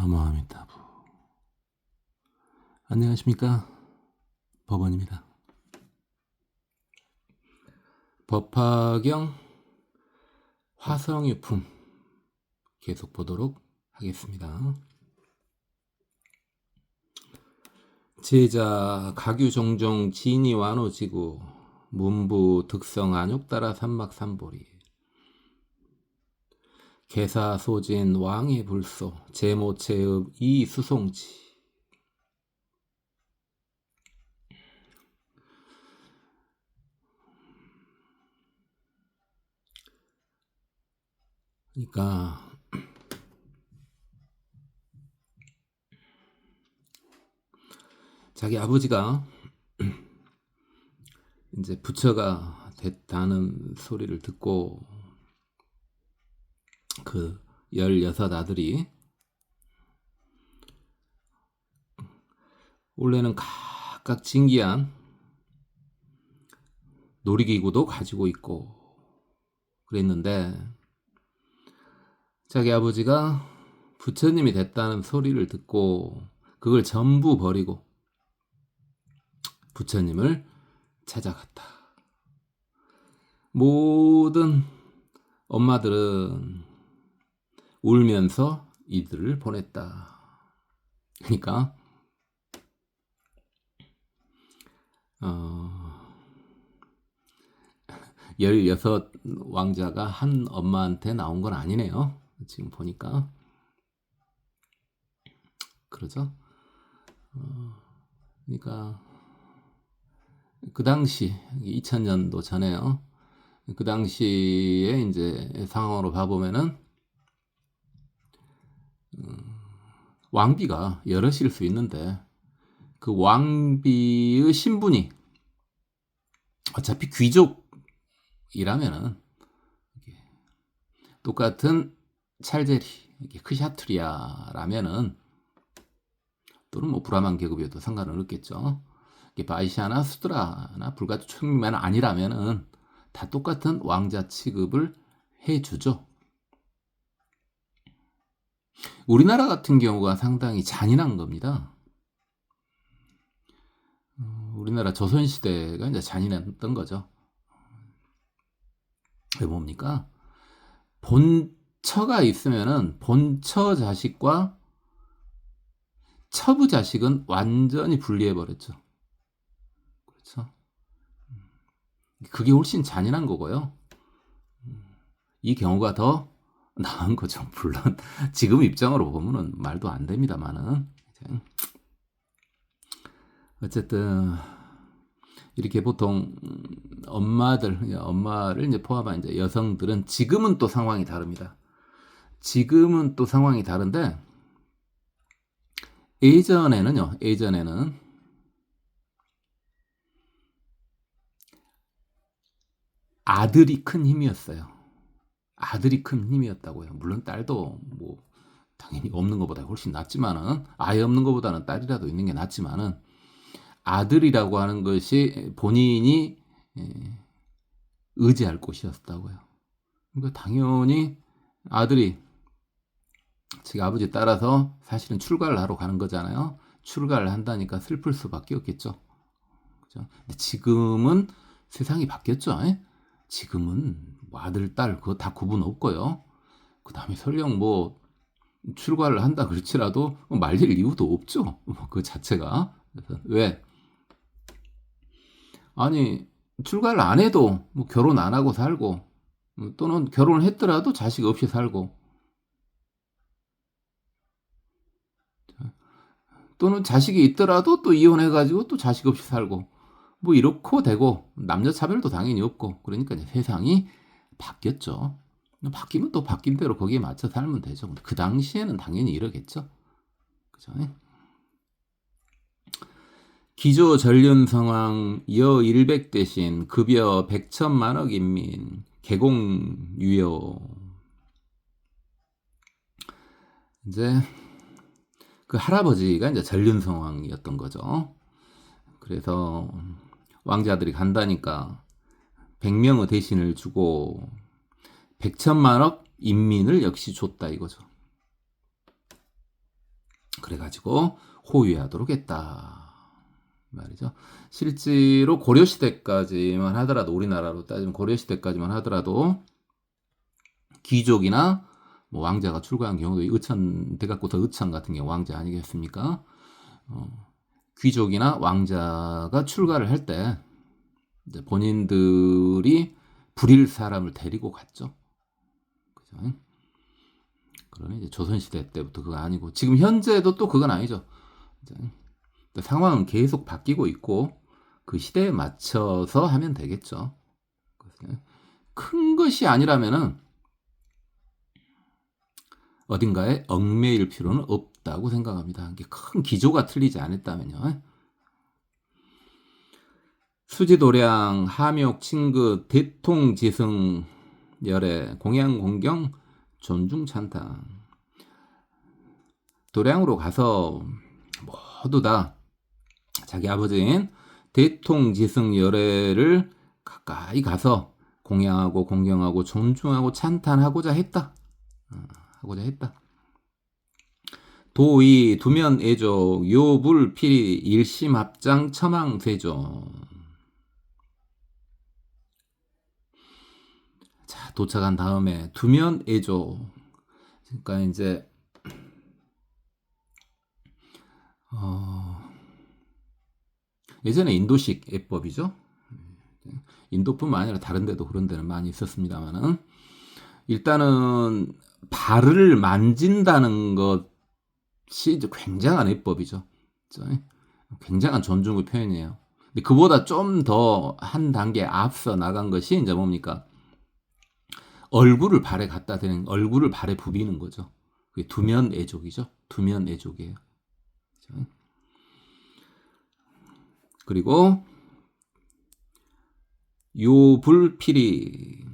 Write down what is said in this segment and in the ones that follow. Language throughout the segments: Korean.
나무아미타부. 안녕하십니까, 법원입니다. 법화경 화성유품 계속 보도록 하겠습니다. 제자 가규종종 진이 완오지구 문부 득성 안욕따라 삼막삼보리 개사소진 왕의 불소 제모체읍 이수송지. 그러니까 자기 아버지가 이제 부처가 됐다는 소리를 듣고 그 16 아들이 원래는 각각 진기한 놀이기구도 가지고 있고 그랬는데 자기 아버지가 부처님이 됐다는 소리를 듣고 그걸 전부 버리고 부처님을 찾아갔다. 모든 엄마들은 울면서 이들을 보냈다. 그러니까 16 왕자가 한 엄마한테 나온 건 아니네요. 지금 보니까 그러죠. 그러니까 그 당시 2000년도 전에요. 그 당시에 이제 상황으로 봐보면은 왕비가 여럿일 수 있는데 그 왕비의 신분이 어차피 귀족이라면은 똑같은 찰제리, 크샤트리아라면은 또는 뭐 브라만 계급이어도 상관은 없겠죠. 바이샤나 수드라나 불가주 총리만 아니라면은 다 똑같은 왕자 취급을 해주죠. 우리나라 같은 경우가 상당히 잔인한 겁니다. 우리나라 조선시대가 이제 잔인했던 거죠. 왜 뭡니까? 본처가 있으면은 본처 자식과 처부 자식은 완전히 분리해버렸죠. 그렇죠? 그게 훨씬 잔인한 거고요. 이 경우가 더 나은 거죠. 물론 지금 입장으로 보면은 말도 안 됩니다만은 어쨌든 이렇게 보통 엄마를 이제 포함한 이제 여성들은 지금은 또 상황이 다릅니다. 지금은 또 상황이 다른데 예전에는 아들이 큰 힘이었어요. 아들이 큰 힘이었다고요. 물론 딸도 뭐 당연히 없는 것보다 훨씬 낫지만은 아예 없는 것보다는 딸이라도 있는 게 낫지만은 아들이라고 하는 것이 본인이 의지할 곳이었다고요. 그러니까 당연히 아들이 자기 아버지 따라서 사실은 출가를 하러 가는 거잖아요. 출가를 한다니까 슬플 수밖에 없겠죠. 그죠? 근데 지금은 세상이 바뀌었죠. 지금은 뭐 아들, 딸 그거 다 구분 없고요. 그 다음에 설령 뭐 출가를 한다 그럴지라도 말릴 이유도 없죠. 그 자체가. 그래서 왜? 아니 출가를 안 해도 뭐 결혼 안 하고 살고 또는 결혼을 했더라도 자식 없이 살고 또는 자식이 있더라도 또 이혼해가지고 또 자식 없이 살고 뭐 이렇고 되고 남녀 차별도 당연히 없고 그러니까 이제 세상이 바뀌었죠. 바뀌면 또 바뀐 대로 거기에 맞춰 살면 되죠. 그 당시에는 당연히 이러겠죠. 그죠? 기조 전륜 상황 여 일백 대신 급여 100천만억 인민 개공 유효. 이제 그 할아버지가 이제 전륜 상황이었던 거죠. 그래서 왕자들이 간다니까 100명의 대신을 주고 100천만억 인민을 역시 줬다 이거죠. 그래가지고 호위하도록 했다 말이죠. 실제로 고려시대까지만 하더라도, 우리나라로 따지면 고려시대까지만 하더라도 귀족이나 뭐 왕자가 출가한 경우도, 의천, 대각고사 의천 같은 경우 왕자 아니겠습니까? 귀족이나 왕자가 출가를 할 때 본인들이 부릴 사람을 데리고 갔죠. 그죠? 그러니 이제 조선시대 때부터 그거 아니고, 지금 현재도 또 그건 아니죠. 상황은 계속 바뀌고 있고, 그 시대에 맞춰서 하면 되겠죠. 큰 것이 아니라면은 어딘가에 얽매일 필요는 없다고 생각합니다. 이게 큰 기조가 틀리지 않았다면요. 수지도량, 함욕, 친긋, 대통지승, 열애, 공양, 공경, 존중, 찬탄. 도량으로 가서 모두 다 자기 아버지인 대통지승 열애를 가까이 가서 공양하고 공경하고 존중하고 찬탄하고자 했다. 도의, 두면애족, 요불, 피리, 일심합장, 첨앙세조. 자, 도착한 다음에 두면애족. 그러니까 이제 예전에 인도식 예법이죠. 인도뿐만 아니라 다른 데도 그런 데는 많이 있었습니다만은, 일단은 발을 만진다는 것이 이제 굉장한 예법이죠. 굉장한 존중의 표현이에요. 근데 그보다 좀 더 한 단계 앞서 나간 것이 이제 뭡니까? 얼굴을 발에 갖다 대는, 얼굴을 발에 부비는 거죠. 그게 두면애족이죠. 두면애족이에요. 그리고 요불필이,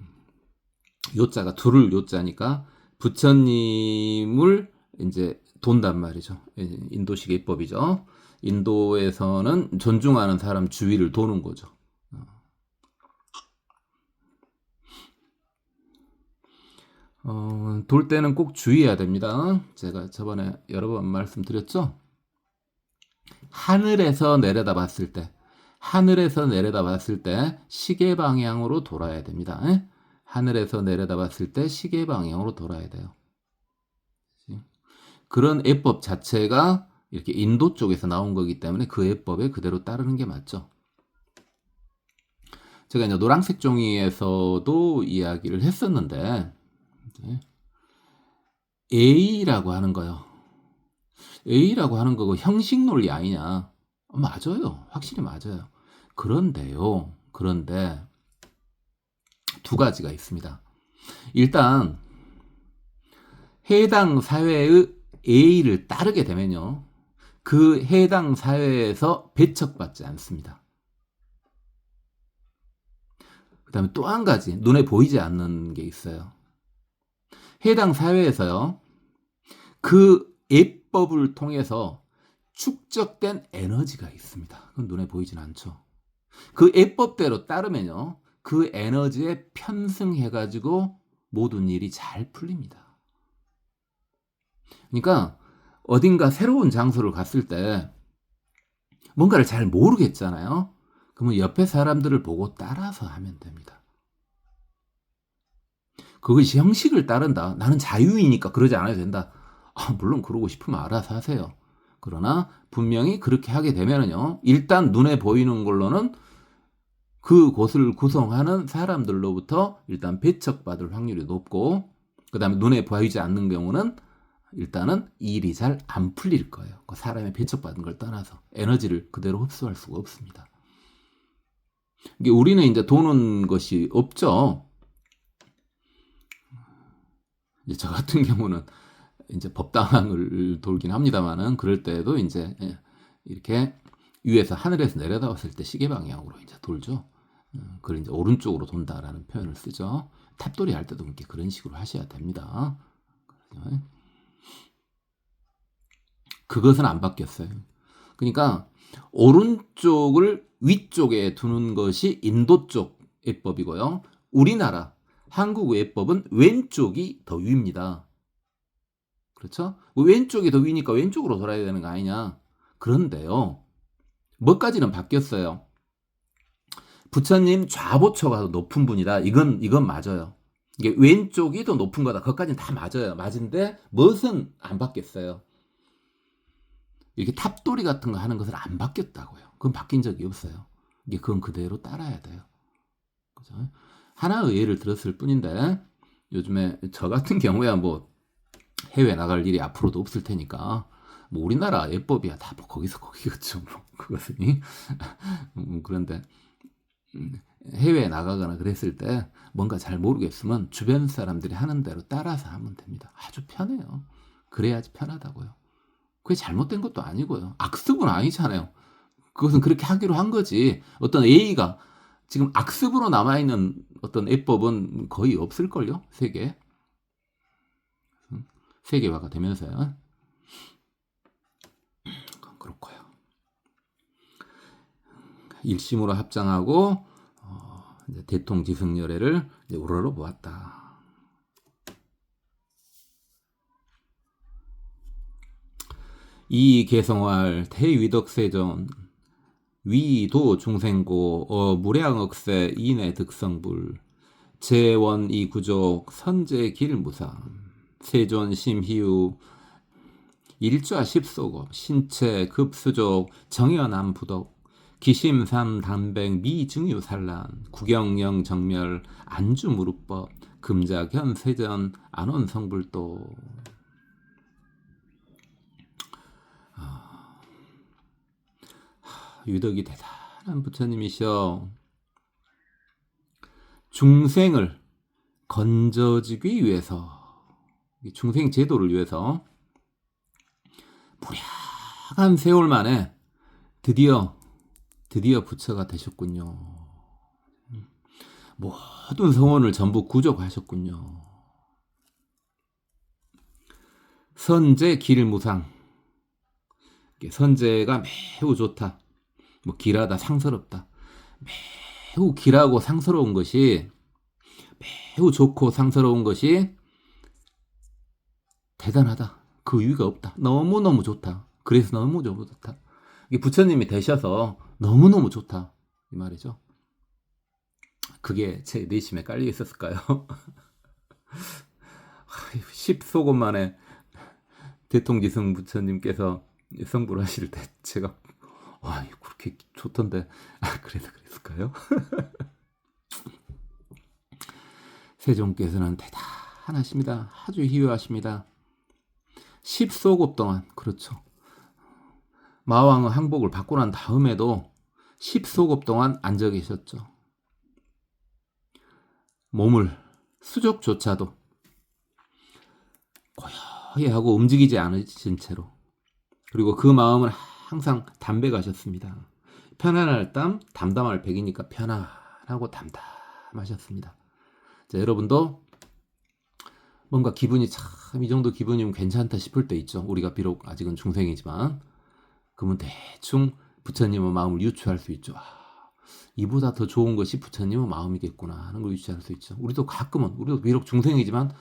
요자가 둘을 요자니까 부처님을 이제 돈단 말이죠. 인도식 예법이죠. 인도에서는 존중하는 사람 주위를 도는 거죠. 돌 때는 꼭 주의해야 됩니다. 제가 저번에 여러 번 말씀드렸죠. 하늘에서 내려다 봤을 때, 시계 방향으로 돌아야 됩니다. 하늘에서 내려다 봤을 때 시계 방향으로 돌아야 돼요. 그런 예법 자체가 이렇게 인도 쪽에서 나온 거기 때문에 그 예법에 그대로 따르는 게 맞죠. 제가 이제 노란색 종이에서도 이야기를 했었는데, A라고 하는 거요. A라고 하는 거고 형식 논리 아니냐? 맞아요. 확실히 맞아요. 그런데 두 가지가 있습니다. 일단 해당 사회의 A를 따르게 되면요, 그 해당 사회에서 배척받지 않습니다. 그 다음에 또 한 가지 눈에 보이지 않는 게 있어요. 해당 사회에서요, 그 예법을 통해서 축적된 에너지가 있습니다. 그건 눈에 보이진 않죠. 그 예법대로 따르면요, 그 에너지에 편승해가지고 모든 일이 잘 풀립니다. 그러니까 어딘가 새로운 장소를 갔을 때 뭔가를 잘 모르겠잖아요. 그러면 옆에 사람들을 보고 따라서 하면 됩니다. 그것이 형식을 따른다. 나는 자유이니까 그러지 않아도 된다. 물론 그러고 싶으면 알아서 하세요. 그러나 분명히 그렇게 하게 되면은요, 일단 눈에 보이는 걸로는 그 곳을 구성하는 사람들로부터 일단 배척받을 확률이 높고, 그 다음에 눈에 보이지 않는 경우는 일단은 일이 잘 안 풀릴 거예요. 그 사람의 배척받은 걸 떠나서 에너지를 그대로 흡수할 수가 없습니다. 이게 우리는 이제 도는 것이 없죠. 이제 저 같은 경우는 이제 법당을 돌긴 합니다만은, 그럴 때도 이제 이렇게 위에서 하늘에서 내려다봤을 때 시계 방향으로 이제 돌죠. 그걸 이제 오른쪽으로 돈다라는 표현을 쓰죠. 탑돌이 할 때도 이렇게 그런 식으로 하셔야 됩니다. 그것은 안 바뀌었어요. 그러니까 오른쪽을 위쪽에 두는 것이 인도 쪽 예법이고요. 우리나라 한국 예법은 왼쪽이 더 위입니다. 그렇죠? 왼쪽이 더 위니까 왼쪽으로 돌아야 되는 거 아니냐. 그런데요. 뭐까지는 바뀌었어요. 부처님 좌보초가 더 높은 분이다. 이건 맞아요. 이게 왼쪽이 더 높은 거다. 그것까지는 다 맞아요. 맞은데 무엇은 안 바뀌었어요. 이렇게 탑돌이 같은 거 하는 것은 안 바뀌었다고요. 그건 바뀐 적이 없어요. 이게 그건 그대로 따라야 돼요. 그죠? 하나의 예를 들었을 뿐인데 요즘에 저 같은 경우야 뭐 해외 나갈 일이 앞으로도 없을 테니까 뭐 우리나라 예법이야 다 뭐 거기서 거기겠죠. 뭐 그것은 그런데 해외에 나가거나 그랬을 때 뭔가 잘 모르겠으면 주변 사람들이 하는 대로 따라서 하면 됩니다. 아주 편해요. 그래야지 편하다고요. 그게 잘못된 것도 아니고요. 악습은 아니잖아요. 그것은 그렇게 하기로 한 거지. 어떤 A가 지금 악습으로 남아있는 어떤 예법은 거의 없을걸요? 세계화가 되면서요. 그렇고요. 일심으로 합장하고 이제 대통지승열애를 이제 우러러 보았다. 이 개성활 태위덕세전 위도 중생고 무량억세 인해 득성불 제원 이구족 선제길무삼 세존 심희우 일좌 십소고 신체 급수족 정연암 부덕 기심삼 담백 미증유산란 구경영 정멸 안주무릎법 금자견 세전 안원성불도 유덕이 대단한 부처님이셔. 중생을 건져주기 위해서 중생 제도를 위해서 무량한 세월 만에 드디어 부처가 되셨군요. 모든 성원을 전부 구족하셨군요. 선제 길무상 선제가 매우 좋다. 뭐 길하다, 상스럽다. 매우 길하고 상스러운 것이 매우 좋고 상스러운 것이 대단하다. 그 이유가 없다. 너무너무 좋다. 그래서 너무너무 좋다. 이게 부처님이 되셔서 너무너무 좋다. 이 말이죠. 그게 제 내심에 깔려 있었을까요? 10소금 만에 대통지승 부처님께서 성불 하실 때 제가 와 그렇게 좋던데 그래서 그랬을까요? 세종께서는 대단하십니다. 아주 희유하십니다. 10소급 동안 그렇죠. 마왕의 항복을 받고 난 다음에도 10소급 동안 앉아 계셨죠. 몸을 수족조차도 고요히 하고 움직이지 않으신 채로 그리고 그 마음을 항상 담백하셨습니다. 편안할 땀, 담담할 백이니까 편안하고 담담하셨습니다. 자, 여러분도 뭔가 기분이 참 이 정도 기분이면 괜찮다 싶을 때 있죠. 우리가 비록 아직은 중생이지만 그러면 대충 부처님의 마음을 유추할 수 있죠. 이보다 더 좋은 것이 부처님의 마음이겠구나 하는 걸 유추할 수 있죠. 우리도 가끔은 우리도 비록 중생이지만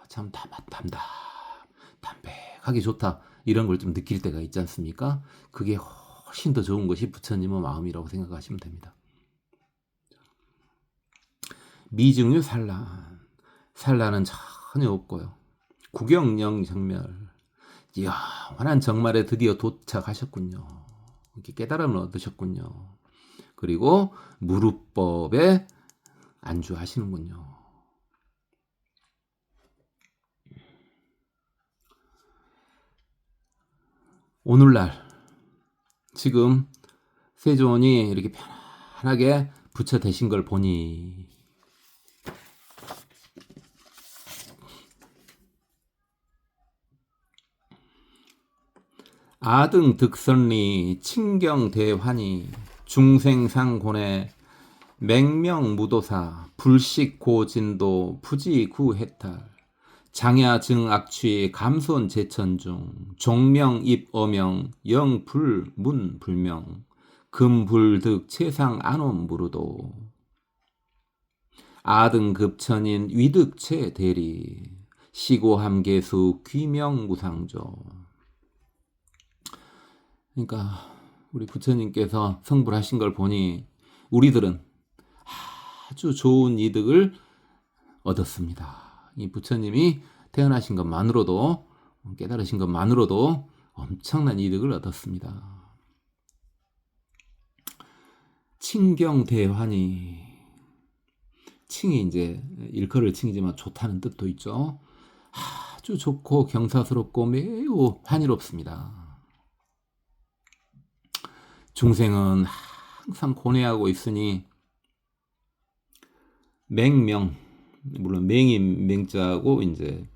참 담백하기 좋다 이런 걸 좀 느낄 때가 있지 않습니까? 그게 훨씬 더 좋은 것이 부처님의 마음이라고 생각하시면 됩니다. 미증유 산란은 전혀 없고요. 구경영 정멸 영원한 정말에 드디어 도착하셨군요. 이렇게 깨달음을 얻으셨군요. 그리고 무릎법에 안주하시는군요. 오늘날 지금 세존이 이렇게 편안하게 부처 되신 걸 보니 아등 득선리 친경대환이 중생상곤의 맹명무도사 불식고진도 부지구해탈 장야증악취 감손제천중 종명입어명 영불문불명 금불득 최상안원무르도 아등급천인 위득체대리 시고함계수 귀명무상조. 그러니까 우리 부처님께서 성불하신 걸 보니 우리들은 아주 좋은 이득을 얻었습니다. 이 부처님이 태어나신 것만으로도, 깨달으신 것만으로도 엄청난 이득을 얻었습니다. 칭경대환이, 칭이 이제 일컬을 칭이지만 좋다는 뜻도 있죠. 아주 좋고 경사스럽고 매우 환희롭습니다. 중생은 항상 고뇌하고 있으니 맹명, 물론 맹이 맹자고 이제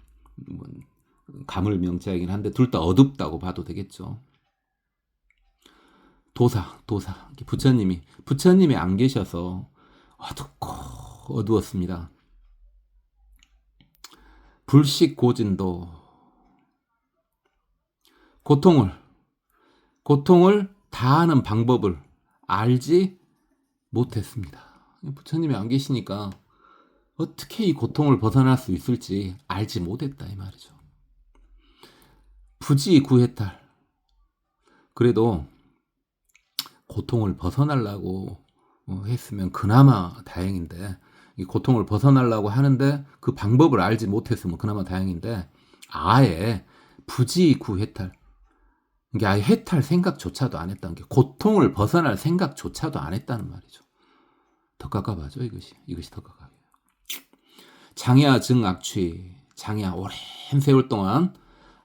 가물 명자이긴 한데 둘 다 어둡다고 봐도 되겠죠. 도사 부처님이 안 계셔서 어둡고 어두웠습니다. 불식고진도, 고통을 다하는 방법을 알지 못했습니다. 부처님이 안 계시니까 어떻게 이 고통을 벗어날 수 있을지 알지 못했다 이 말이죠. 부지구해탈, 그래도 고통을 벗어나려고 했으면 그나마 다행인데, 이 고통을 벗어나려고 하는데 그 방법을 알지 못했으면 그나마 다행인데, 아예 부지구해탈, 이게 아예 해탈 생각조차도 안 했다는 게, 고통을 벗어날 생각조차도 안 했다는 말이죠. 더 깝깝하죠. 이것이 더 깝깝해요. 장야 증악취, 장야 오랜 세월 동안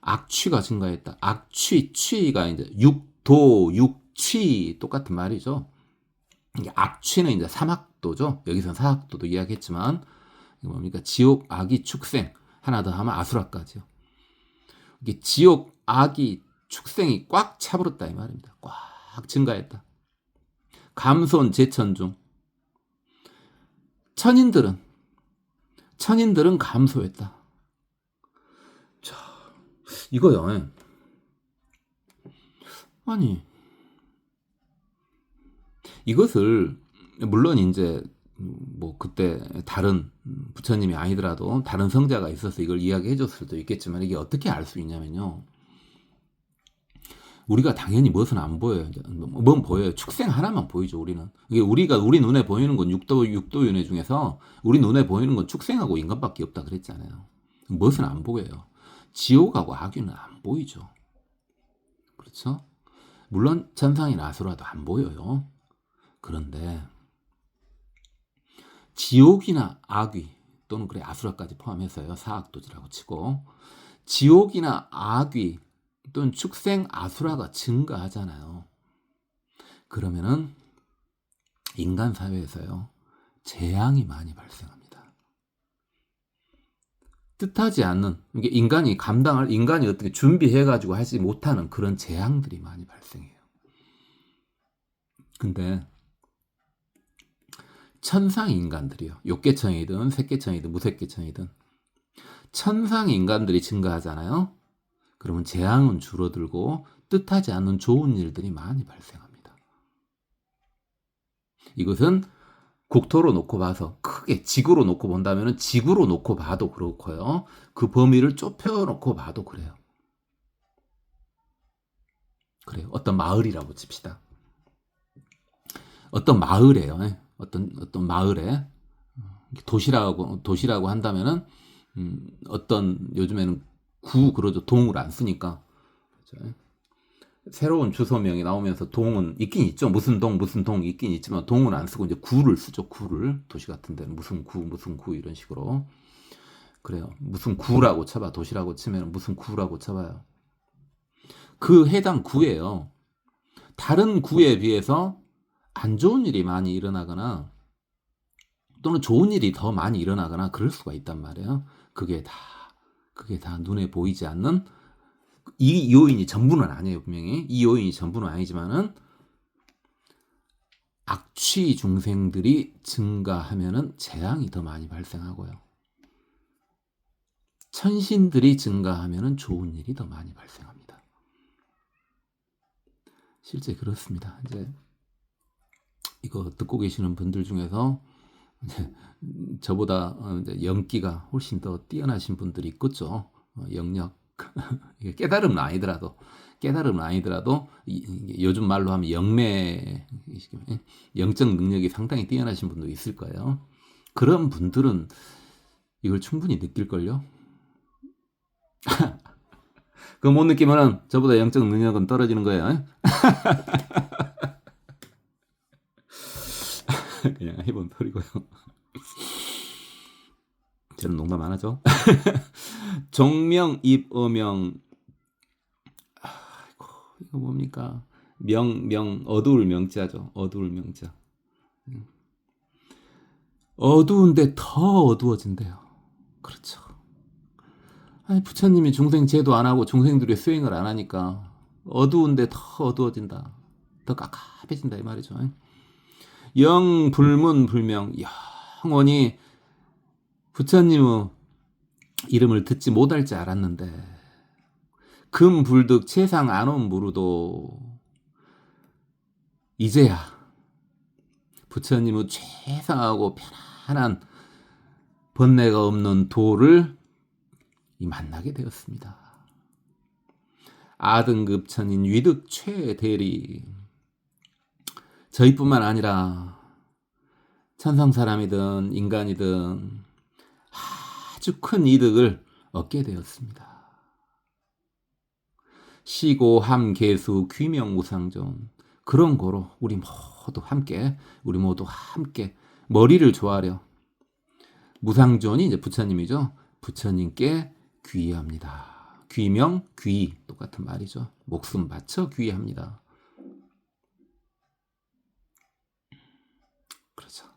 악취가 증가했다. 취가 이제 육도, 육취 똑같은 말이죠. 악취는 이제 삼학도죠. 여기서는 사학도도 이야기했지만, 뭡니까? 지옥, 악이, 축생, 하나 더 하면 아수라까지요. 이게 지옥, 악이, 축생이 꽉 차버렸다 이 말입니다. 꽉 증가했다. 감손 제천중, 천인들은 감소했다. 자, 이거요. 아니, 이것을 물론 이제 뭐 그때 다른 부처님이 아니더라도 다른 성자가 있어서 이걸 이야기해 줬을 수도 있겠지만, 이게 어떻게 알 수 있냐면요. 우리가 당연히 무엇은 안 보여요. 뭔 보여요? 축생 하나만 보이죠, 우리는. 이게 우리 눈에 보이는 건 육도윤회 중에서 우리 눈에 보이는 건 축생하고 인간밖에 없다 그랬잖아요. 무엇은 안 보여요. 지옥하고 악귀는 안 보이죠. 그렇죠? 물론 천상이나 아수라도 안 보여요. 그런데 지옥이나 악귀 또는 그래 아수라까지 포함해서요, 사악도지라고 치고, 지옥이나 악귀 또는 축생, 아수라가 증가하잖아요. 그러면은 인간 사회에서요, 재앙이 많이 발생합니다. 뜻하지 않는, 이게 인간이 어떻게 준비해가지고 하지 못하는 그런 재앙들이 많이 발생해요. 근데 천상 인간들이요, 욕계천이든 색계천이든 무색계천이든 천상 인간들이 증가하잖아요. 그러면 재앙은 줄어들고 뜻하지 않는 좋은 일들이 많이 발생합니다. 이것은 국토로 놓고 봐서, 크게 지구로 놓고 본다면 지구로 놓고 봐도 그렇고요. 그 범위를 좁혀 놓고 봐도 그래요. 어떤 마을이라고 칩시다. 어떤 마을에요. 어떤 마을에 도시라고 한다면은 어떤, 요즘에는 그러죠. 동을 안 쓰니까. 그렇죠? 새로운 주소명이 나오면서 동은 있긴 있죠. 무슨 동 있긴 있지만 동은 안 쓰고 이제 구를 쓰죠. 구를. 도시 같은 데는 무슨 구 이런 식으로. 그래요. 무슨 구라고 쳐봐. 도시라고 치면 무슨 구라고 쳐봐요. 그 해당 구예요. 다른 구에 비해서 안 좋은 일이 많이 일어나거나 또는 좋은 일이 더 많이 일어나거나 그럴 수가 있단 말이에요. 그게 다 눈에 보이지 않는, 이 요인이 전부는 아니에요. 분명히 이 요인이 전부는 아니지만은, 악취 중생들이 증가하면은 재앙이 더 많이 발생하고요. 천신들이 증가하면은 좋은 일이 더 많이 발생합니다. 실제 그렇습니다. 이제 이거 듣고 계시는 분들 중에서 저보다 이제 영기가 훨씬 더 뛰어나신 분들이 있겠죠. 영역. 깨달음은 아니더라도 요즘 말로 하면 영적 능력이 상당히 뛰어나신 분도 있을 거예요. 그런 분들은 이걸 충분히 느낄걸요. 그거 못 느끼면은 저보다 영적 능력은 떨어지는 거예요. 그냥 해본 소리고요. 저는 농담 안 하죠. 종명, 입어명. 아이고, 이거 뭡니까? 어두울 명자죠. 어두울 명자. 어두운데 더 어두워진대요. 그렇죠. 아니, 부처님이 중생 제도 안 하고 중생들이 수행을 안 하니까 어두운데 더 어두워진다. 더 깝깝해진다 이 말이죠. 영 불문 불명. 영원히 부처님의 이름을 듣지 못할 줄 알았는데 금불득 최상 안온 무루도 이제야 부처님의 최상하고 편안한 번뇌가 없는 도를 만나게 되었습니다. 아등급천인 위득 최대리. 저희뿐만 아니라 천상사람이든 인간이든 아주 큰 이득을 얻게 되었습니다. 시고 함계수 귀명무상존. 그런 거로 우리 모두 함께 머리를 조아려 무상존이 이제 부처님이죠. 부처님께 귀의합니다. 귀명, 귀의 똑같은 말이죠. 목숨 바쳐 귀의합니다. 그렇죠.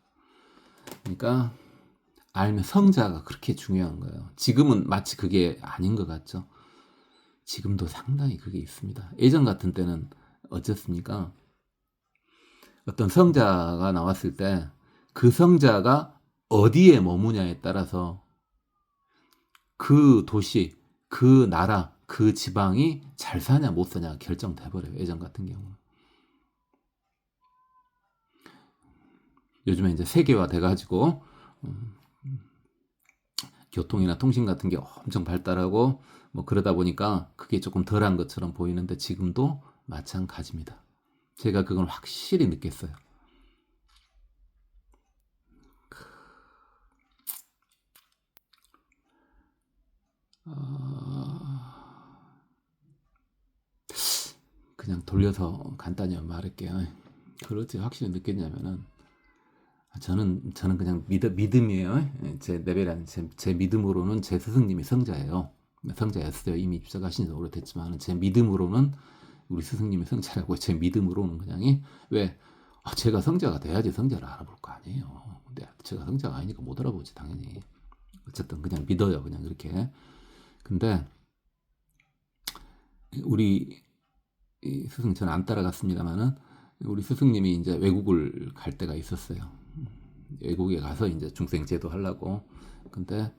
그러니까 알면 성자가 그렇게 중요한 거예요. 지금은 마치 그게 아닌 것 같죠. 지금도 상당히 그게 있습니다. 예전 같은 때는 어쨌습니까? 어떤 성자가 나왔을 때 그 성자가 어디에 머무냐에 따라서 그 도시, 그 나라, 그 지방이 잘 사냐 못 사냐 결정돼버려요. 예전 같은 경우는. 요즘에 이제 세계화 돼가지고 교통이나 통신 같은 게 엄청 발달하고 뭐 그러다 보니까 그게 조금 덜한 것처럼 보이는데 지금도 마찬가지입니다. 제가 그건 확실히 느꼈어요. 그냥 돌려서 간단히 말할게요. 그렇지 확실히 느꼈냐면은 저는 그냥 믿음이에요. 제 레벨이 아닌 제 믿음으로는 제 스승님이 성자예요. 성자였어요. 이미 입석하신 지 오래됐지만 제 믿음으로는 우리 스승님이 성자라고 제 믿음으로는 그냥이 왜 제가 성자가 돼야지 성자를 알아볼 거 아니에요. 근데 제가 성자가 아니니까 못 알아보지 당연히. 어쨌든 그냥 믿어요. 그냥 그렇게. 근데 우리 스승 저는 안 따라갔습니다만은 우리 스승님이 이제 외국을 갈 때가 있었어요. 외국에 가서 이제 중생 제도 하려고. 근데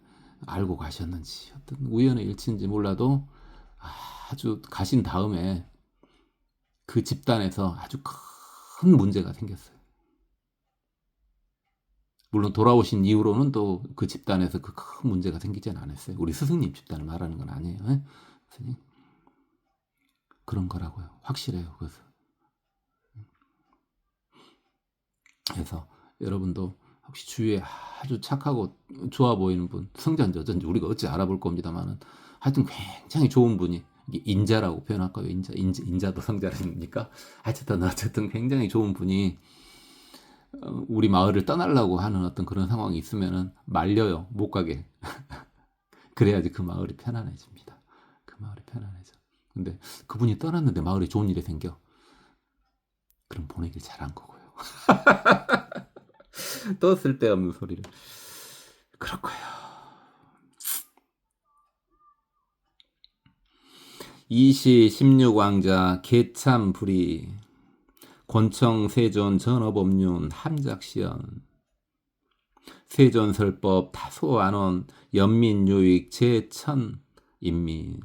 알고 가셨는지 어떤 우연의 일치인지 몰라도 아주 가신 다음에 그 집단에서 아주 큰 문제가 생겼어요. 물론 돌아오신 이후로는 또 그 집단에서 그 큰 문제가 생기지는 않았어요. 우리 스승님 집단을 말하는 건 아니에요. 스승님. 그런 거라고요. 확실해요. 그래서 여러분도 혹시 주위에 아주 착하고 좋아 보이는 분, 성자인지 어쩐지 우리가 어찌 알아볼 겁니다만은 하여튼 굉장히 좋은 분이 이게 인자라고 표현할까요? 인자도 성자라니까. 어쨌든 굉장히 좋은 분이 우리 마을을 떠나려고 하는 어떤 그런 상황이 있으면은 말려요. 못 가게. 그래야지 그 마을이 편안해집니다. 그 마을이 편안해져. 근데 그분이 떠났는데 마을에 좋은 일이 생겨. 그럼 보내길 잘한 거고요. 또 쓸데없는 소리를. 그렇고요. 이시 16왕자 개참불이 권청 세존 전업업륜 함작시연 세존설법 다소안원 연민유익 제천인민.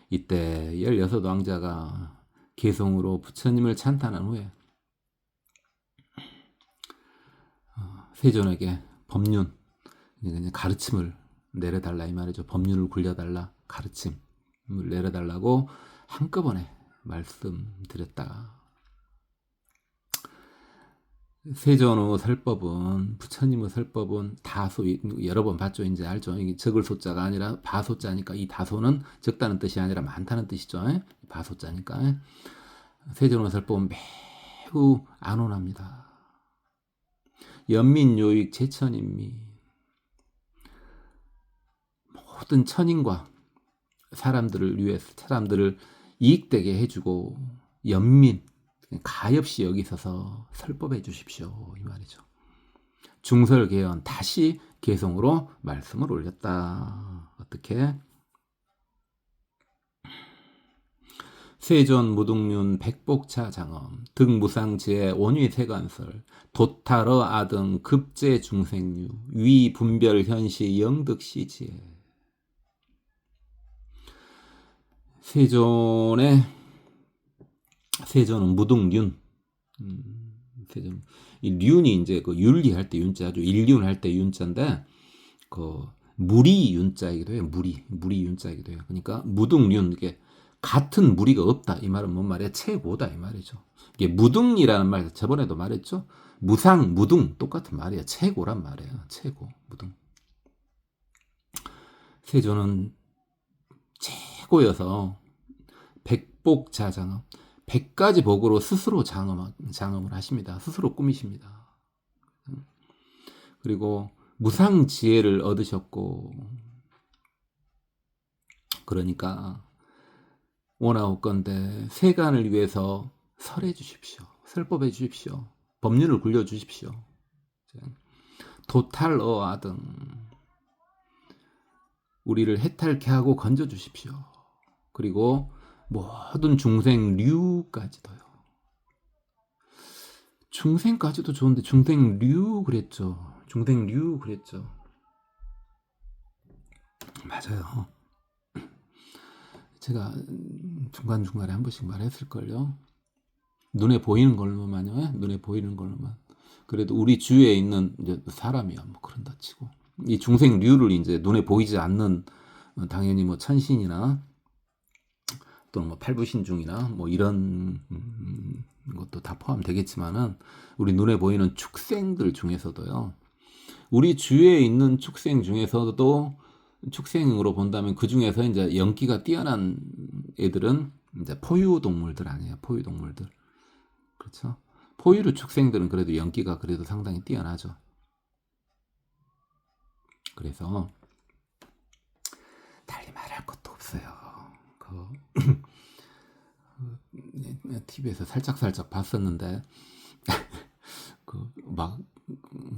이때 16왕자가 개송으로 부처님을 찬탄한 후에 세존에게 법륜, 그냥 가르침을 내려달라 이 말이죠. 법륜을 굴려달라, 가르침을 내려달라고 한꺼번에 말씀드렸다. 세존의 설법은, 부처님의 설법은 다소, 여러 번 봤죠. 이제 알죠. 이게 적을 소자가 아니라 바소자니까, 이 다소는 적다는 뜻이 아니라 많다는 뜻이죠. 바소자니까. 세존의 설법은 매우 안온합니다. 연민요익 제천인미, 모든 천인과 사람들을 위해서, 사람들을 이익되게 해주고, 연민, 가엾이 여기 서서 설법해 주십시오 이 말이죠. 중설개연 다시 개성으로 말씀을 올렸다. 어떻게? 세존 무등륜 백복차 장엄 득무상지의 원위세관설 도탈어 아등 급제 중생류 위 분별 현시 영득시지에. 세존은 무등륜. 세존. 이 륜이 이제 그 윤리할 때 윤자죠. 일륜 할 때 윤자인데, 그 무리 윤자이기도 해요. 무리 윤자이기도 해요. 그러니까 무등륜, 이게 같은 무리가 없다. 이 말은 뭔 말이야? 최고다. 이 말이죠. 이게 무등이라는 말 저번에도 말했죠. 무상, 무등 똑같은 말이에요. 최고란 말이에요. 최고, 무등. 세존은 최고여서 백복자장엄, 100가지 복으로 스스로 장엄을 하십니다. 스스로 꾸미십니다. 그리고 무상지혜를 얻으셨고, 그러니까 원하옵건대 세간을 위해서 설해 주십시오. 설법해 주십시오. 법률을 굴려 주십시오. 도탈어아등 우리를 해탈케 하고 건져 주십시오. 그리고 모든 중생류까지도요. 중생까지도 좋은데 중생류 그랬죠. 중생류 그랬죠. 맞아요. 제가 중간중간에 한 번씩 말했을걸요. 눈에 보이는 걸로만요. 눈에 보이는 걸로만. 그래도 우리 주위에 있는 이제 사람이야 뭐 그런다 치고, 이 중생류를 이제 눈에 보이지 않는, 당연히 뭐 천신이나 또는 뭐 팔부신중이나 뭐 이런 것도 다 포함되겠지만은, 우리 눈에 보이는 축생들 중에서도요, 우리 주위에 있는 축생 중에서도 축생으로 본다면 그 중에서 이제 연기가 뛰어난 애들은 이제 포유동물들 아니에요. 포유동물들. 그렇죠? 포유류 축생들은 그래도 연기가 그래도 상당히 뛰어나죠. 그래서 달리 말할 것도 없어요. TV에서 살짝 봤었는데 막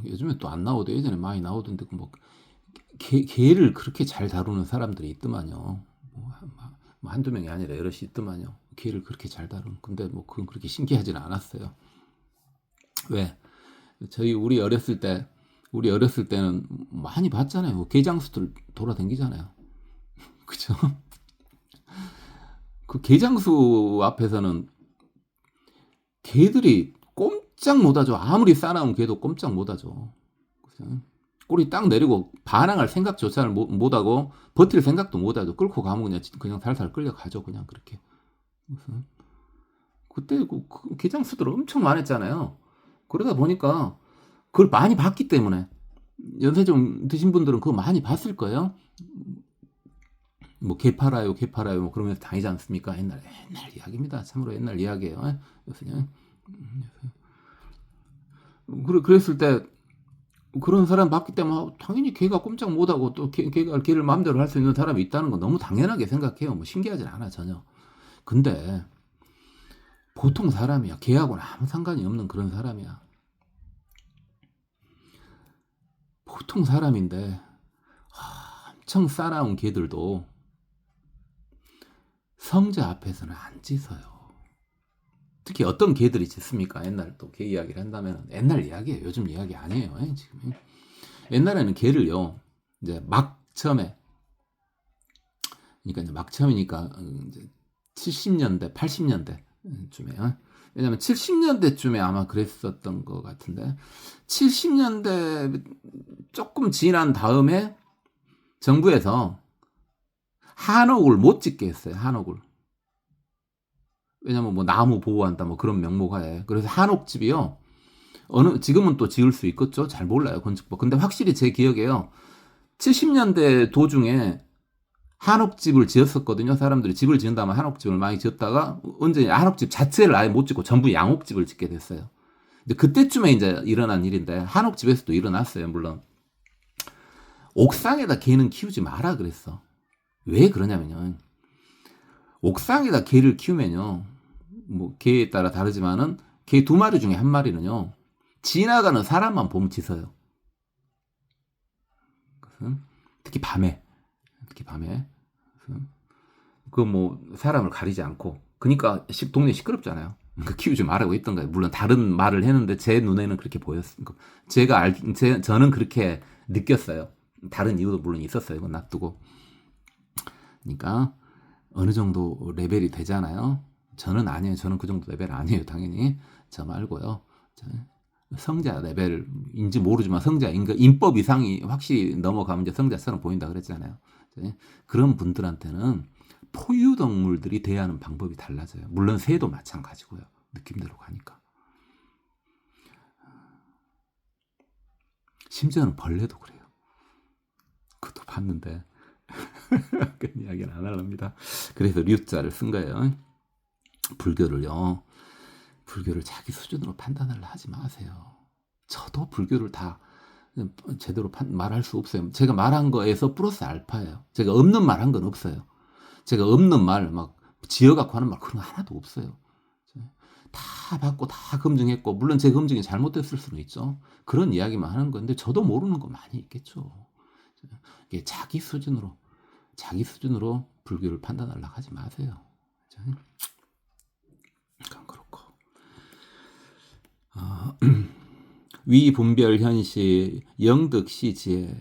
요즘에 또 안 나오도 예전에 많이 나오던데, 뭐 개를 그렇게 잘 다루는 사람들이 있더만요. 뭐 한두 명이 아니라 여럿이 있더만요. 개를 그렇게 잘 다루는. 근데 뭐 그건 그렇게 신기하지는 않았어요. 왜? 우리 어렸을 때는 많이 봤잖아요. 개장수들 돌아다니잖아요. 그죠? 그 개장수 앞에서는 개들이 꼼짝 못하죠. 아무리 싸나운 개도 꼼짝 못하죠. 그죠? 꼬리 딱 내리고 반항할 생각조차 못하고 버틸 생각도 못하죠. 끌고 가면 그냥 살살 끌려가죠. 그냥 그렇게. 그때 그 개장수들 엄청 많았잖아요. 그러다 보니까 그걸 많이 봤기 때문에, 연세 좀 드신 분들은 그거 많이 봤을 거예요. 뭐 개 팔아요 뭐 그러면서 다니지 않습니까? 옛날 이야기입니다. 참으로 옛날 이야기예요. 그냥 그랬을 때 그런 사람 봤기 때문에 당연히 개가 꼼짝 못하고 또 개가 개를 마음대로 할 수 있는 사람이 있다는 건 너무 당연하게 생각해요. 뭐 신기하진 않아 전혀. 근데 보통 사람이야. 개하고는 아무 상관이 없는 그런 사람이야. 보통 사람인데 엄청 싸나운 개들도 성자 앞에서는 안 짖어요. 특히 어떤 개들이 짖습니까? 옛날 또 개 이야기를 한다면, 옛날 이야기예요. 요즘 이야기 아니에요. 지금 옛날에는 개를요, 이제 막 처음에, 그러니까 이제 막 처음이니까 이제 70년대, 80년대 쯤에요. 왜냐면 70년대쯤에 아마 그랬었던 것 같은데 70년대 조금 지난 다음에 정부에서 한옥을 못 짓게 했어요. 한옥을. 왜냐면 뭐 나무 보호한다 뭐 그런 명목하에. 그래서 한옥집이요. 지금은 또 지을 수 있겠죠. 잘 몰라요 건축법. 근데 확실히 제 기억에요. 70년대 도중에 한옥집을 지었었거든요. 사람들이 집을 지은 다음에 한옥집을 많이 지었다가 언제 한옥집 자체를 아예 못 짓고 전부 양옥집을 짓게 됐어요. 근데 그때쯤에 이제 일어난 일인데 한옥집에서도 일어났어요. 물론 옥상에다 개는 키우지 마라 그랬어. 왜 그러냐면요. 옥상에다 개를 키우면요. 뭐 개에 따라 다르지만은 개 2마리 중에 1마리는요. 지나가는 사람만 보면 짖어요. 특히 밤에. 그 뭐 사람을 가리지 않고. 그러니까 동네 시끄럽잖아요. 그러니까 키우지 말라고 했던 거예요. 물론 다른 말을 했는데 제 눈에는 그렇게 보였으니까. 저는 그렇게 느꼈어요. 다른 이유도 물론 있었어요. 이건 놔두고. 그러니까 어느 정도 레벨이 되잖아요. 저는 아니에요. 저는 그 정도 레벨 아니에요. 당연히. 저 말고요. 성자 레벨인지 모르지만 성자 인법 이상이 확실히 넘어가면 이제 성자처럼 보인다 그랬잖아요. 그런 분들한테는 포유동물들이 대하는 방법이 달라져요. 물론 새도 마찬가지고요. 느낌대로 가니까. 심지어는 벌레도 그래요. 그것도 봤는데 그 이야기는 안 하렵니다. 그래서 류자를 쓴 거예요. 불교를 자기 수준으로 판단을 하지 마세요. 저도 불교를 다 제대로 말할 수 없어요. 제가 말한 거에서 플러스 알파예요. 제가 없는 말 한 건 없어요. 제가 없는 말 막 지어갖고 하는 말 그런 거 하나도 없어요. 다 받고 다 검증했고 물론 제 검증이 잘못됐을 수는 있죠. 그런 이야기만 하는 건데 저도 모르는 거 많이 있겠죠. 이게 자기 수준으로 불교를 판단하려고 하지 마세요. 그건 그렇고. 위분별 현시 영득시 지혜.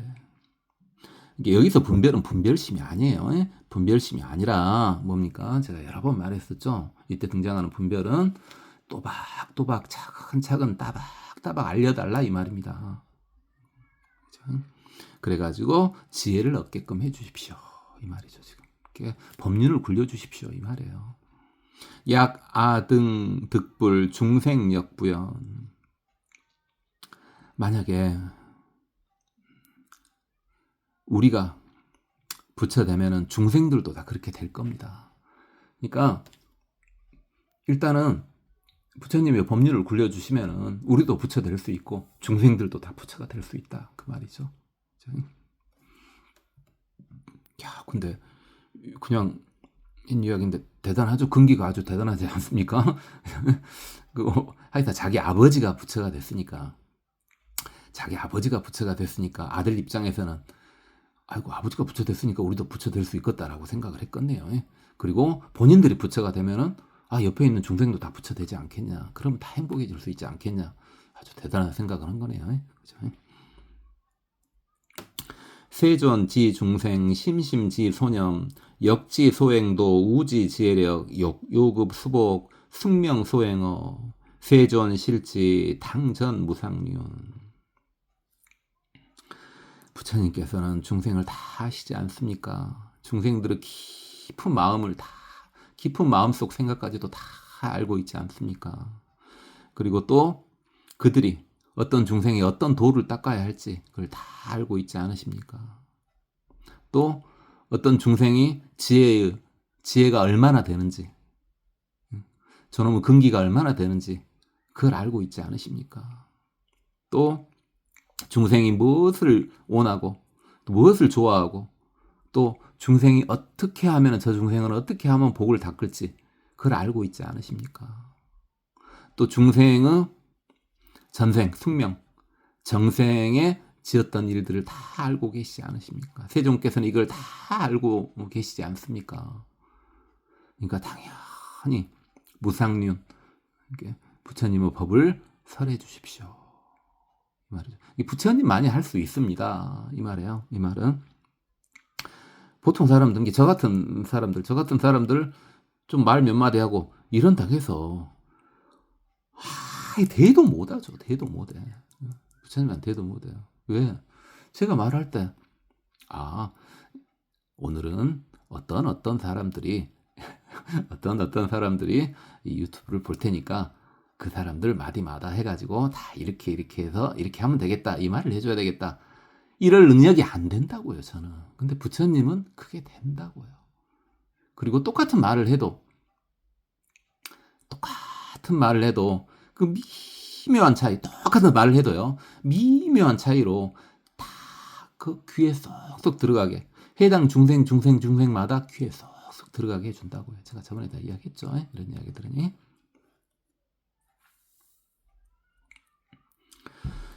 여기서 분별은 분별심이 아니에요. 분별심이 아니라 뭡니까? 제가 여러 번 말했었죠. 이때 등장하는 분별은 또박또박 차근차근 따박따박 알려달라 이 말입니다. 그래가지고 지혜를 얻게끔 해주십시오 이 말이죠. 지금 이렇게 법륜을 굴려주십시오 이 말이에요. 약 아등 득불 중생역부연. 만약에 우리가 부처 되면은 중생들도 다 그렇게 될 겁니다. 그러니까 일단은 부처님이 법륜을 굴려주시면은 우리도 부처 될 수 있고 중생들도 다 부처가 될 수 있다 그 말이죠. 야, 근데 그냥 이야기인데 대단하죠. 근기가 아주 대단하지 않습니까? 하여튼 자기 아버지가 부처가 됐으니까 아들 입장에서는 아이고 아버지가 부처 됐으니까 우리도 부처 될 수 있겠다라고 생각을 했겠네요. 그리고 본인들이 부처가 되면은 옆에 있는 중생도 다 부처 되지 않겠냐. 그러면 다 행복해질 수 있지 않겠냐. 아주 대단한 생각을 한 거네요. 그렇죠? 세존 지 중생 심심 지 소념 역지 소행도 우지 지혜력 요급 수복 숙명 소행어 세존 실지 당전 무상륜. 부처님께서는 중생을 다 아시지 않습니까? 중생들의 깊은 마음속 생각까지도 다 알고 있지 않습니까? 그리고 또 그들이 어떤 중생이 어떤 도를 닦아야 할지 그걸 다 알고 있지 않으십니까? 또 어떤 중생이 지혜가 얼마나 되는지 저놈의 근기가 얼마나 되는지 그걸 알고 있지 않으십니까? 또 중생이 무엇을 원하고 또 무엇을 좋아하고 또 중생이 어떻게 하면 저 중생은 어떻게 하면 복을 닦을지 그걸 알고 있지 않으십니까? 또 중생의 전생, 숙명, 정생에 지었던 일들을 다 알고 계시지 않으십니까? 세종께서는 이걸 다 알고 계시지 않습니까? 그러니까 당연히 무상륜, 부처님의 법을 설해 주십시오. 이 말이죠. 부처님만이 할 수 있습니다. 이 말이에요. 이 말은 보통 사람들, 저 같은 사람들 좀 말 몇 마디 하고 이런다고 해서 대도 못하죠. 대도 못해. 부처님한테 대도 못해요. 왜? 제가 말할 때 오늘은 어떤 사람들이 어떤 사람들이 이 유튜브를 볼 테니까 그 사람들 마디마다 해가지고 다 이렇게 해서 이렇게 하면 되겠다. 이 말을 해줘야 되겠다. 이럴 능력이 안 된다고요, 저는. 근데 부처님은 그게 된다고요. 그리고 똑같은 말을 해도 그 미묘한 차이, 똑같은 말을 해도요, 미묘한 차이로 다 그 귀에 쏙쏙 들어가게, 해당 중생마다 귀에 쏙쏙 들어가게 해준다고요. 제가 저번에 다 이야기했죠. 이런 이야기들은.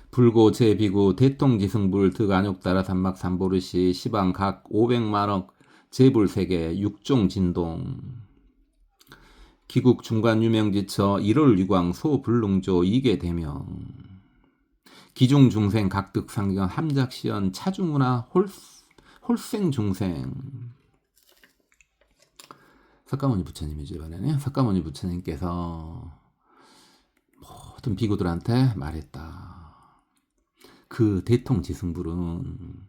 불고 제비고 대통지승불 득안욕따라 삼막 삼보르시 시방 각 500만억 제불 세계 육종진동 기국 중관 유명지처 1월 유광 소불능조 이계 대명 기중 중생 각득 상경 함작시연 차중문화 홀생 중생 석가모니 부처님이죠. 이번에는 석가모니 부처님께서 모든 비구들한테 말했다. 그 대통지승불은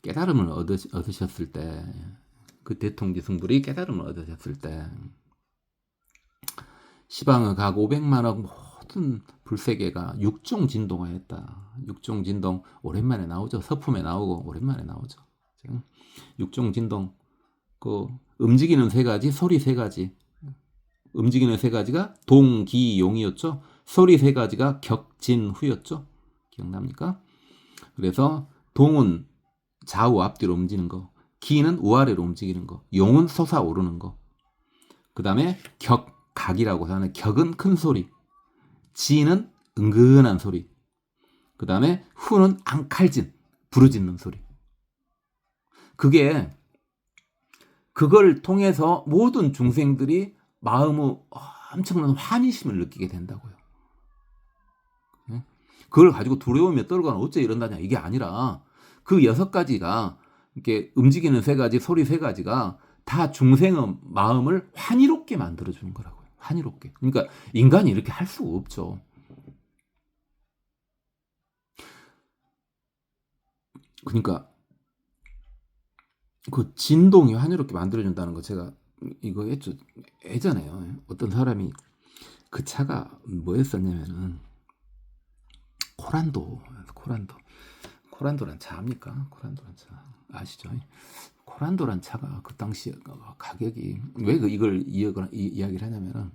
깨달음을 얻으셨을 때, 그 대통지승불이 깨달음을 얻으셨을 때 시방의 각 500만억 모든 불세계가 육종진동하였다. 육종진동 오랜만에 나오죠. 서품에 나오고 오랜만에 나오죠. 육종진동, 그 움직이는 세 가지, 소리 세 가지, 움직이는 세 가지가 동기용이었죠. 소리 세 가지가 격진후였죠. 기억납니까? 그래서 동은 좌우 앞뒤로 움직이는 거, 기는 우아래로 움직이는 거, 용은 솟아오르는 거. 그 다음에 각이라고 하는 격은 큰 소리, 지는 은근한 소리. 그 다음에 후는 앙칼진, 부르짖는 소리. 그걸 통해서 모든 중생들이 마음의 엄청난 환희심을 느끼게 된다고요. 그걸 가지고 두려움에 떨거나 어째 이런다냐 이게 아니라 그 6가지가 이렇게 움직이는 세 가지, 소리 세 가지가 다 중생의 마음을 환희롭게 만들어주는 거라고요. 환희롭게. 그러니까 인간이 이렇게 할 수가 없죠. 그러니까 그 진동이 환희롭게 만들어준다는 거 제가 이거 했죠. 예전에요. 어떤 사람이 그 차가 뭐였었냐면은 코란도란 차 압니까? 코란도란 차 아시죠? 코란도란 차가 그 당시에 가격이 왜 이걸 이야기를 하냐면은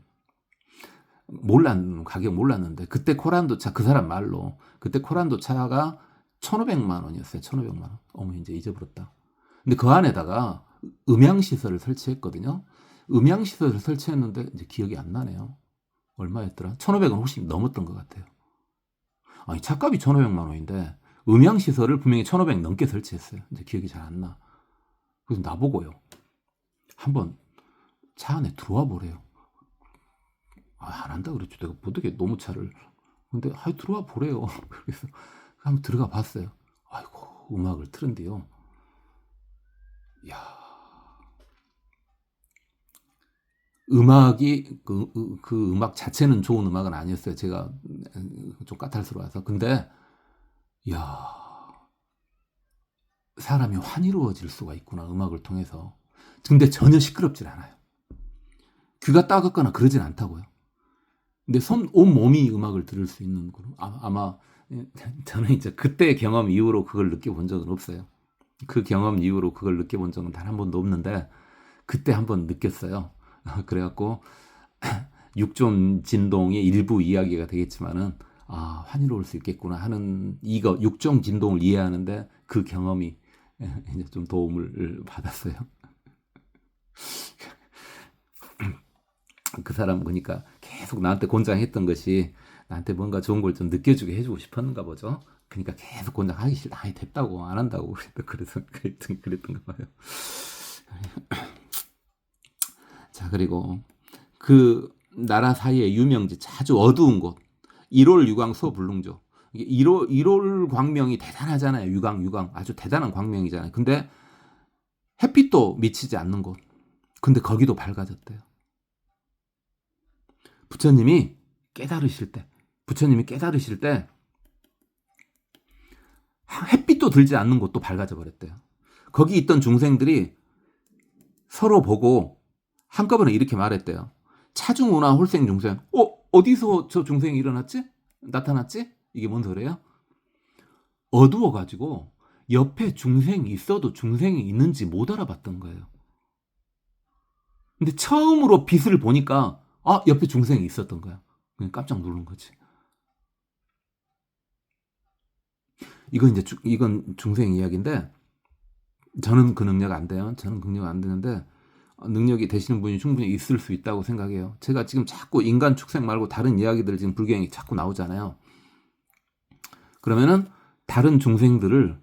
가격 몰랐는데 그때 코란도 차 그 사람 말로 그때 코란도 차가 1,500만 원이었어요. 1,500만 원. 어머 이제 잊어버렸다. 근데 그 안에다가 음향시설을 설치했거든요. 음향시설을 설치했는데 이제 기억이 안 나네요. 얼마였더라? 1,500원 혹시 넘었던 것 같아요. 아니 차값이 1,500만 원인데 음향시설을 분명히 1,500 넘게 설치했어요. 이제 기억이 잘 안 나. 그래서 나보고요. 한번 차 안에 들어와 보래요. 안 한다 그랬죠. 내가 못하게 너무 차를. 근데 들어와 보래요. 그래서 한번 들어가 봤어요. 아이고 음악을 틀은데요. 야, 음악이 그 음악 자체는 좋은 음악은 아니었어요. 제가 좀 까탈스러워서. 근데 야, 사람이 환희로워질 수가 있구나 음악을 통해서. 근데 전혀 시끄럽질 않아요. 귀가 따갑거나 그러진 않다고요. 근데 온 몸이 음악을 들을 수 있는 아마 저는 이제 그때 경험 이후로 그걸 느껴본 적은 없어요. 그 경험 이후로 그걸 느껴본 적은 단 한 번도 없는데 그때 한번 느꼈어요. 그래갖고 육종 진동의 일부 이야기가 되겠지만은 환희로울 수 있겠구나 하는 이거 육종 진동을 이해하는데 그 경험이 이제 좀 도움을 받았어요. 그 사람 그러니까 계속 나한테 권장했던 것이 나한테 뭔가 좋은 걸 좀 느껴주게 해주고 싶었는가 보죠. 그러니까 계속 권장하기 싫다. 됐다고 안 한다고 그랬던가 봐요. 자 그리고 그 나라 사이의 유명지 아주 어두운 곳 1월 유광 소불능조 1월 광명이 대단하잖아요. 유광 아주 대단한 광명이잖아요. 근데 햇빛도 미치지 않는 곳. 근데 거기도 밝아졌대요. 부처님이 깨달으실 때, 부처님이 깨달으실 때 햇빛도 들지 않는 곳도 밝아져 버렸대요. 거기 있던 중생들이 서로 보고 한꺼번에 이렇게 말했대요. 차중우나 홀생 중생. 어디서 저 중생이 일어났지? 나타났지? 이게 뭔 소리예요? 어두워가지고 옆에 중생이 있어도 중생이 있는지 못 알아봤던 거예요. 근데 처음으로 빛을 보니까 옆에 중생이 있었던 거야. 그냥 깜짝 놀란 거지. 이건 중생 이야기인데 저는 그 능력 안 돼요. 저는 그 능력 안 되는데 능력이 되시는 분이 충분히 있을 수 있다고 생각해요. 제가 지금 자꾸 인간 축생 말고 다른 이야기들 지금 불경이 자꾸 나오잖아요. 그러면은 다른 중생들을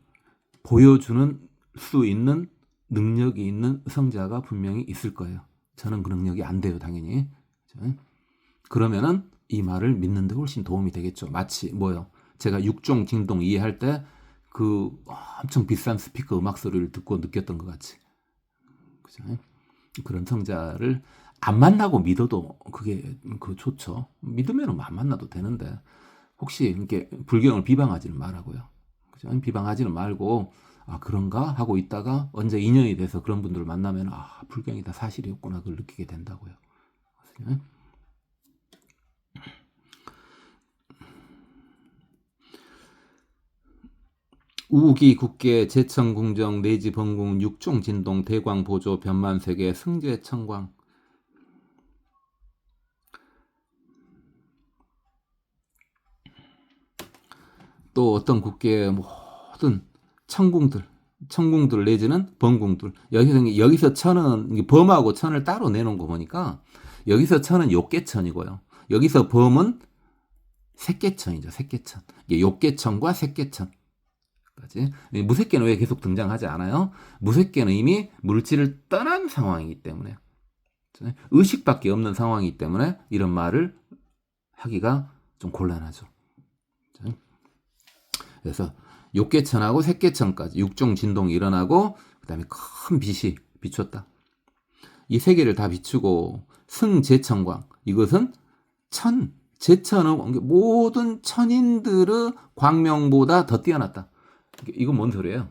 보여주는 수 있는 능력이 있는 성자가 분명히 있을 거예요. 저는 그 능력이 안 돼요, 당연히. 그러면은 이 말을 믿는데 훨씬 도움이 되겠죠. 마치 뭐요? 제가 육종 징동 이해할 때 그 엄청 비싼 스피커 음악 소리를 듣고 느꼈던 것 같이. 그죠? 그런 성자를 안 만나고 믿어도 그게 좋죠. 믿으면 안 만나도 되는데 혹시 이렇게 불경을 비방하지는 말라고요. 그죠? 비방하지는 말고 그런가 하고 있다가 언제 인연이 돼서 그런 분들을 만나면 불경이 다 사실이었구나 그걸 느끼게 된다고요. 그죠? 우기, 국계, 제청, 궁정, 내지, 번궁, 육종, 진동, 대광, 보조, 변만세계, 승제, 청광. 또 어떤 국계의 모든 천궁들 내지는 번궁들. 여기서 천은 범하고 천을 따로 내놓은 거 보니까 여기서 천은 욕계천이고요. 여기서 범은 색계천이죠. 색계천. 이게 욕계천과 색계천. 무색계는 왜 계속 등장하지 않아요? 무색계는 이미 물질을 떠난 상황이기 때문에 의식밖에 없는 상황이기 때문에 이런 말을 하기가 좀 곤란하죠. 그래서 욕계천하고 색계천까지 육종 진동이 일어나고 그 다음에 큰 빛이 비췄다. 이 세 개를 다 비추고 승제천광, 이것은 제천은 모든 천인들의 광명보다 더 뛰어났다. 이건 뭔 소리예요?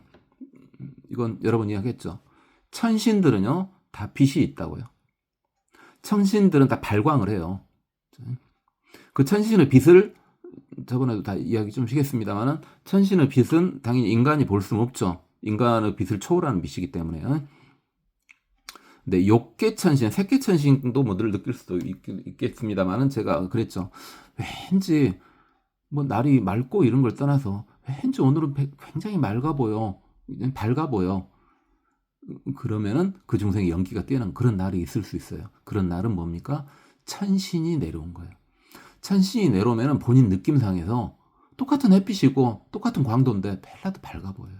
이건 여러 번 이야기했죠. 천신들은요 다 빛이 있다고요. 천신들은 다 발광을 해요. 그 천신의 빛을 저번에도 다 이야기 좀 하겠습니다만은 천신의 빛은 당연히 인간이 볼 수는 없죠. 인간의 빛을 초월하는 빛이기 때문에요. 근데 욕계천신, 색계천신도 늘 느낄 수도 있겠습니다만은 제가 그랬죠. 왠지 날이 맑고 이런 걸 떠나서 왠지 오늘은 굉장히 맑아 보여, 밝아 보여. 그러면은 그 중생의 연기가 뛰어난 그런 날이 있을 수 있어요. 그런 날은 뭡니까? 천신이 내려온 거예요. 천신이 내려오면 본인 느낌상에서 똑같은 햇빛이고 똑같은 광도인데 벨라도 밝아 보여요.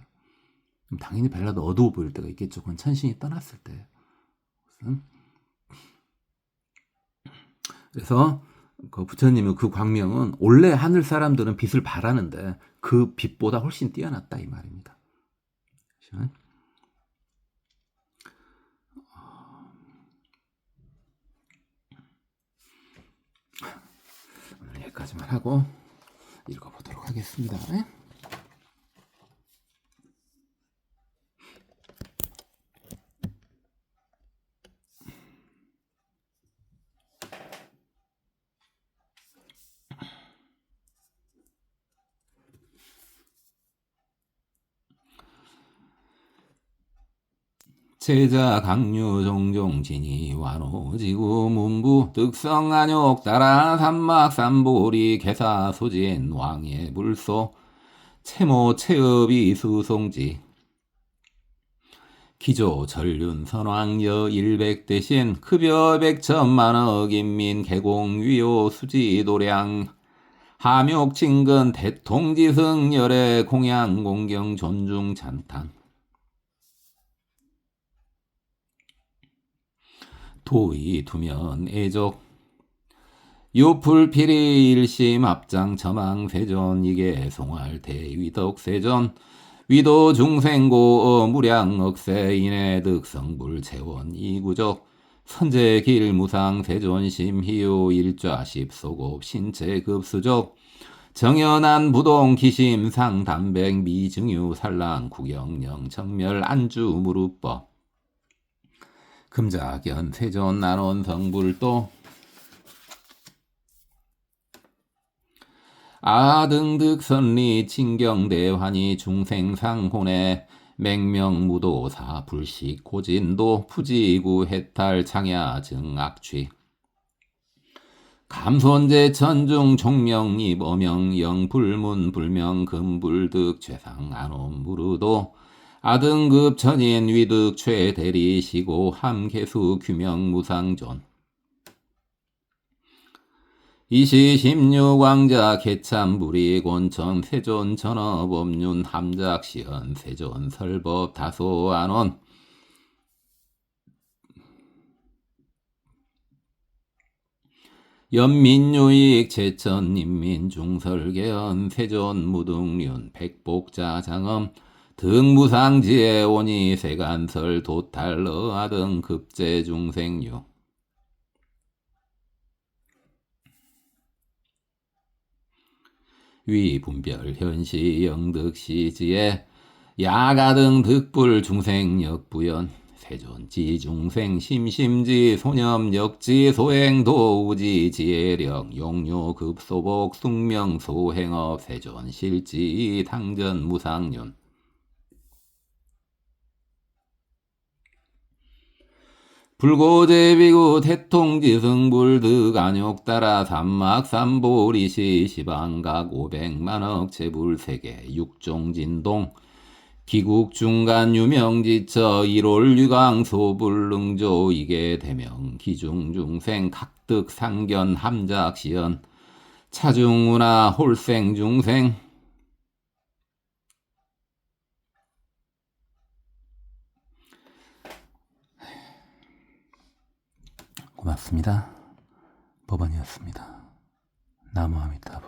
그럼 당연히 벨라도 어두워 보일 때가 있겠죠. 그건 천신이 떠났을 때. 그래서 그 부처님의 그 광명은 원래 하늘 사람들은 빛을 바라는데 그 빛보다 훨씬 뛰어났다 이 말입니다. 여기까지만 하고 읽어보도록 하겠습니다. 제자 강류 종종 진이 완호 지구 문부 득성 안욕 따라 삼막 삼보리 개사 소진 왕의 불소 채모 채업이 수송지 기조 전륜 선왕여 일백 대신 급여 백천만억 인민 개공 위요 수지 도량 하묘 친근 대통지승 열애 공양 공경 존중 찬탄 도의 두면 애적 요풀필이 일심 합장 저망 세전 이게 송할 대위덕 세전 위도 중생고 무량 억세 인해 득성불 재원 이구적 선제길 무상 세존심 희유 일좌십 소급 신체 급수족 정연한 부동 기심 상담백 미증유 산랑 구경령 정멸 안주 무릎법 금작연 세존 난원 성불도 아등득 선리 친경대환이 중생상혼에 맹명무도사 불식 고진도 푸지구 해탈 창야 증악취 감손제 천중 종명이 범명 영불문 불명 금불득 최상 안옴 무르도 아등급 천인 위득 최대리시고 함계수 규명 무상존 이시십류광자 개참불이 곤천 세존 전업업륜 함작시연 세존 설법 다소안원 연민유익 제천인민중설계연 세존 무등륜 백복자장엄 등무상지에 오니 세간설 도탈러 아등 급제중생유 위분별 현시 영득시지에 야가등 득불 중생역부연 세존지 중생 심심지 소념 역지 소행도 우지 지혜력 용료 급소복 숙명 소행업 세존 실지 당전 무상륜 불고제비구 태통지승불득 안욕따라 삼막삼보리시 시방각 500만억 제불세계 육종진동 기국중간 유명지처 일올유강 소불능조 이계 대명 기중중생 각득상견 함작시연 차중운하 홀생중생 고맙습니다. 법원이었습니다. 나무아미타